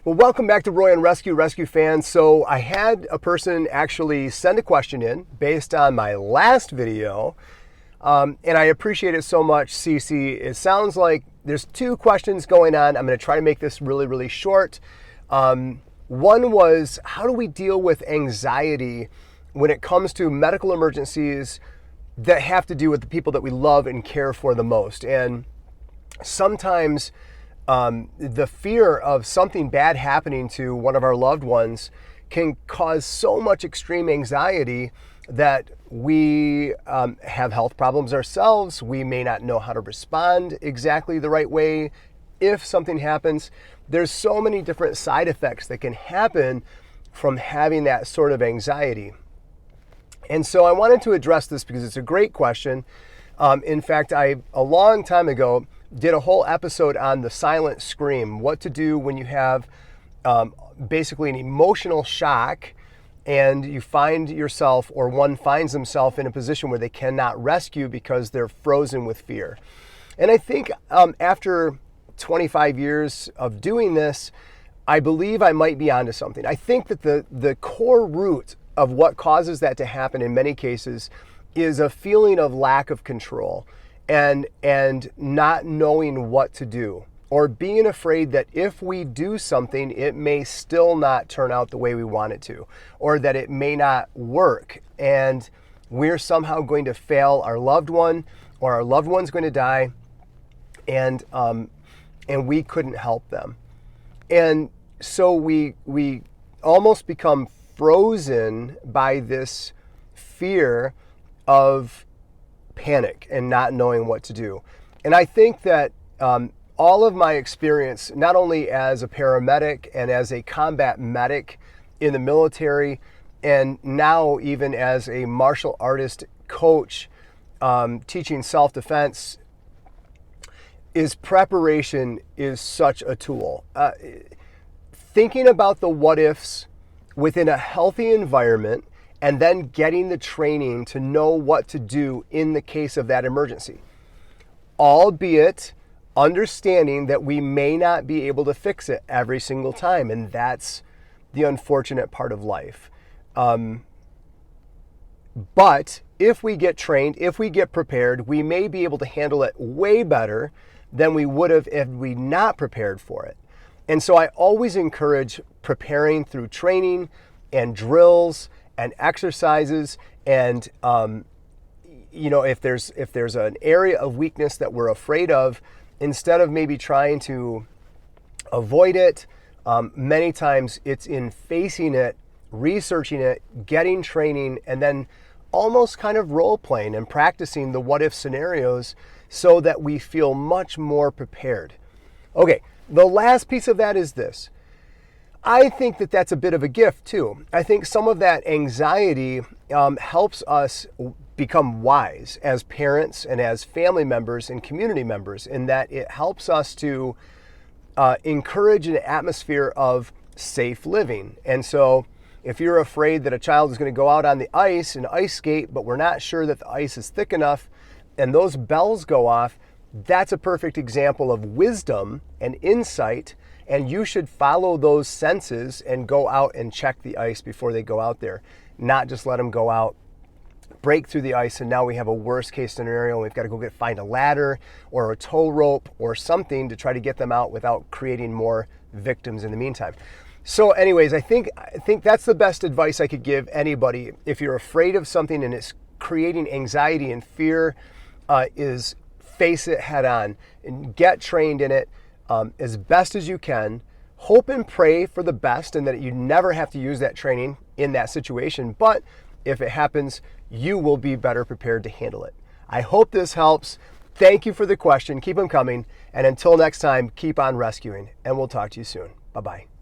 Well, welcome back to Roy on Rescue fans. So I had a person actually send a question in based on my last video, and I appreciate it so much, Cece. It sounds like there's two questions going on. I'm going to try to make this really, really short. One was, how do we deal with anxiety when it comes to medical emergencies that have to do with the people that we love and care for the most? And sometimes the fear of something bad happening to one of our loved ones can cause so much extreme anxiety that we have health problems ourselves. We may not know how to respond exactly the right way if something happens. There's so many different side effects that can happen from having that sort of anxiety. And so I wanted to address this because it's a great question. In fact, a long time ago, did a whole episode on the silent scream, what to do when you have basically an emotional shock and you find yourself, or one finds themselves in a position where they cannot rescue because they're frozen with fear. And I think after 25 years of doing this, I believe I might be onto something. I think that the core root of what causes that to happen in many cases is a feeling of lack of control and not knowing what to do, or being afraid that if we do something, it may still not turn out the way we want it to, or that it may not work and we're somehow going to fail our loved one, or our loved one's going to die, and we couldn't help them. And so we almost become frozen by this fear of panic and not knowing what to do. And I think that all of my experience, not only as a paramedic and as a combat medic in the military, and now even as a martial artist coach teaching self-defense, is preparation is such a tool. Thinking about the what ifs within a healthy environment, and then getting the training to know what to do in the case of that emergency. Albeit understanding that we may not be able to fix it every single time, and that's the unfortunate part of life. But if we get trained, if we get prepared, we may be able to handle it way better than we would have if we not prepared for it. And so I always encourage preparing through training and drills and exercises, and if there's an area of weakness that we're afraid of, instead of maybe trying to avoid it, many times it's in facing it, researching it, getting training, and then almost kind of role playing and practicing the what if scenarios so that we feel much more prepared. Okay, the last piece of that is this. I think that that's a bit of a gift too. I think some of that anxiety helps us become wise as parents and as family members and community members, in that it helps us to encourage an atmosphere of safe living. And so if you're afraid that a child is going to go out on the ice and ice skate, but we're not sure that the ice is thick enough, and those bells go off, that's a perfect example of wisdom and insight. And you should follow those senses and go out and check the ice before they go out there, not just let them go out, break through the ice, and now we have a worst case scenario and we've got to find a ladder or a tow rope or something to try to get them out without creating more victims in the meantime. So anyways, I think that's the best advice I could give anybody. If you're afraid of something and it's creating anxiety and fear, is face it head on and get trained in it. As best as you can, hope and pray for the best and that you never have to use that training in that situation. But if it happens, you will be better prepared to handle it. I hope this helps. Thank you for the question. Keep them coming. And until next time, keep on rescuing, and we'll talk to you soon. Bye-bye.